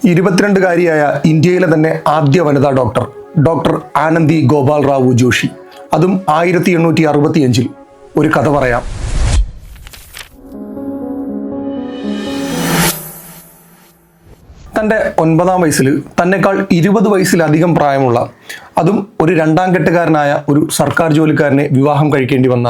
22-കാരിയായ ഇന്ത്യയിലെ തന്നെ ആദ്യ വനിതാ ഡോക്ടർ ആനന്ദി ഗോപാൽ റാവു ജോഷി. അതും 1865. ഒരു കഥ പറയാം. തൻ്റെ 9ാം വയസ്സിൽ തന്നെക്കാൾ 20 വയസ്സിലധികം പ്രായമുള്ള, അതും ഒരു രണ്ടാം കെട്ടുകാരനായ ഒരു സർക്കാർ ജോലിക്കാരനെ വിവാഹം കഴിക്കേണ്ടി വന്ന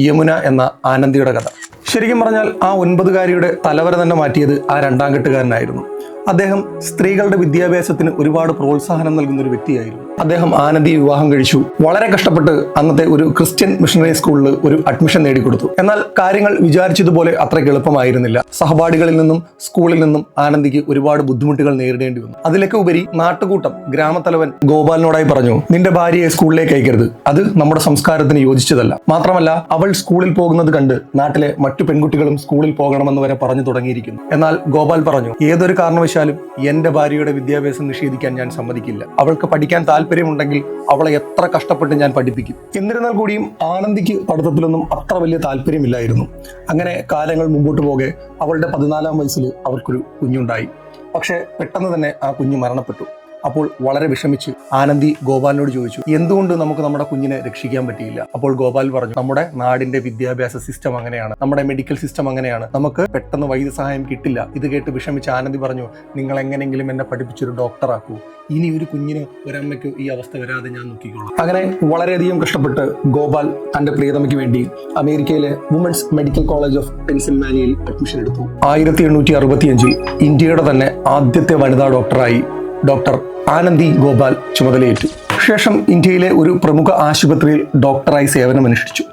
യമുന എന്ന ആനന്ദിയുടെ കഥ. ശരിക്കും പറഞ്ഞാൽ ആ 9-കാരിയുടെ തലവര തന്നെ മാറ്റിയത് ആ രണ്ടാം കെട്ടുകാരനായിരുന്നു. അദ്ദേഹം സ്ത്രീകളുടെ വിദ്യാഭ്യാസത്തിന് ഒരുപാട് പ്രോത്സാഹനം നൽകുന്ന ഒരു വ്യക്തിയായിരുന്നു. അദ്ദേഹം ആനന്ദി വിവാഹം കഴിച്ചു. വളരെ കഷ്ടപ്പെട്ട് അന്നത്തെ ഒരു ക്രിസ്ത്യൻ മിഷണറി സ്കൂളിൽ ഒരു അഡ്മിഷൻ നേടിക്കൊടുത്തു. എന്നാൽ കാര്യങ്ങൾ വിചാരിച്ചതുപോലെ അത്രയ്ക്ക് എളുപ്പമായിരുന്നില്ല. സഹപാഠികളിൽ നിന്നും സ്കൂളിൽ നിന്നും ആനന്ദിക്ക് ഒരുപാട് ബുദ്ധിമുട്ടുകൾ നേരിടേണ്ടി വന്നു. അതിലൊക്കെ ഉപരി നാട്ടുകൂട്ടം ഗ്രാമത്തലവൻ ഗോപാലിനോടായി പറഞ്ഞു, നിന്റെ ഭാര്യയെ സ്കൂളിലേക്ക് അയക്കരുത്, അത് നമ്മുടെ സംസ്കാരത്തിന് യോജിച്ചതല്ല. മാത്രമല്ല അവൾ സ്കൂളിൽ പോകുന്നത് കണ്ട് നാട്ടിലെ മറ്റു പെൺകുട്ടികളും സ്കൂളിൽ പോകണമെന്ന് വരെ പറഞ്ഞു തുടങ്ങിയിരിക്കുന്നു. എന്നാൽ ഗോപാൽ പറഞ്ഞു, ഏതൊരു കാരണവശാലും എന്റെ ഭാര്യയുടെ വിദ്യാഭ്യാസം നിഷേധിക്കാൻ ഞാൻ സമ്മതിക്കില്ല. അവൾക്ക് പഠിക്കാൻ താല്പര്യമുണ്ടെങ്കിൽ അവളെ എത്ര കഷ്ടപ്പെട്ട് ഞാൻ പഠിപ്പിക്കും. എന്നിരുന്നാൽ കൂടിയും ആനന്ദിക്ക് പഠിത്തത്തിലൊന്നും അത്ര വലിയ താല്പര്യമില്ലായിരുന്നു. അങ്ങനെ കാലങ്ങൾ മുമ്പോട്ട് പോകെ അവളുടെ 14ാം വയസ്സിൽ അവർക്കൊരു കുഞ്ഞുണ്ടായി. പക്ഷെ പെട്ടെന്ന് തന്നെ ആ കുഞ്ഞ് മരണപ്പെട്ടു. അപ്പോൾ വളരെ വിഷമിച്ച് ആനന്ദി ഗോപാലിനോട് ചോദിച്ചു, എന്തുകൊണ്ട് നമുക്ക് നമ്മുടെ കുഞ്ഞിനെ രക്ഷിക്കാൻ പറ്റിയില്ല? അപ്പോൾ ഗോപാൽ പറഞ്ഞു, നമ്മുടെ നാടിന്റെ വിദ്യാഭ്യാസ സിസ്റ്റം അങ്ങനെയാണ്, നമ്മുടെ മെഡിക്കൽ സിസ്റ്റം അങ്ങനെയാണ്, നമുക്ക് പെട്ടെന്ന് വൈദ്യസഹായം കിട്ടില്ല. ഇത് കേട്ട് വിഷമിച്ച ആനന്ദി പറഞ്ഞു, നിങ്ങൾ എങ്ങനെയെങ്കിലും എന്നെ പഠിപ്പിച്ചൊരു ഡോക്ടറാക്കൂ. ഇനി ഒരു കുഞ്ഞിനോ ഒരമ്മയ്ക്കോ ഈ അവസ്ഥ വരാതെ ഞാൻ നോക്കിക്കോളാം. അങ്ങനെ വളരെയധികം കഷ്ടപ്പെട്ട് ഗോപാൽ തന്റെ പ്രിയതമയ്ക്ക് വേണ്ടി അമേരിക്കയിലെ വുമൻസ് മെഡിക്കൽ കോളേജ് ഓഫ് പെൻസിൽവാനിയയിൽ അഡ്മിഷൻ എടുത്തു. 1865 ഇന്ത്യയുടെ തന്നെ ആദ്യത്തെ വനിതാ ഡോക്ടറായി ഡോക്ടർ ആനന്ദി ഗോപാൽ ചുമതലയേറ്റു. ശേഷം ഇന്ത്യയിലെ ഒരു പ്രമുഖ ആശുപത്രിയിൽ ഡോക്ടറായി സേവനമനുഷ്ഠിച്ചു.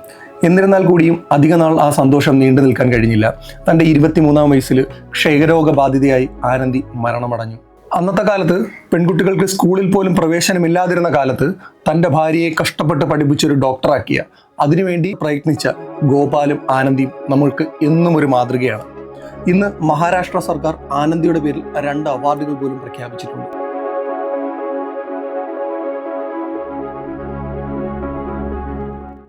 എന്നിരുന്നാൽ കൂടിയും അധിക നാൾ ആ സന്തോഷം നീണ്ടു നിൽക്കാൻ കഴിഞ്ഞില്ല. തൻ്റെ 23ാം വയസ്സിൽ ക്ഷയരോഗബാധിതയായി ആനന്ദി മരണമടഞ്ഞു. അന്നത്തെ കാലത്ത് പെൺകുട്ടികൾക്ക് സ്കൂളിൽ പോലും പ്രവേശനമില്ലാതിരുന്ന കാലത്ത് തൻ്റെ ഭാര്യയെ കഷ്ടപ്പെട്ട് പഠിപ്പിച്ചൊരു ഡോക്ടറാക്കിയ, അതിനുവേണ്ടി പ്രയത്നിച്ച ഗോപാലും ആനന്ദിയും നമ്മൾക്ക് എന്നും ഒരു മാതൃകയാണ്. ഇന്ന് മഹാരാഷ്ട്ര സർക്കാർ ആനന്ദിയുടെ പേരിൽ 2 അവാർഡുകൾ പോലും പ്രഖ്യാപിച്ചിട്ടുണ്ട്.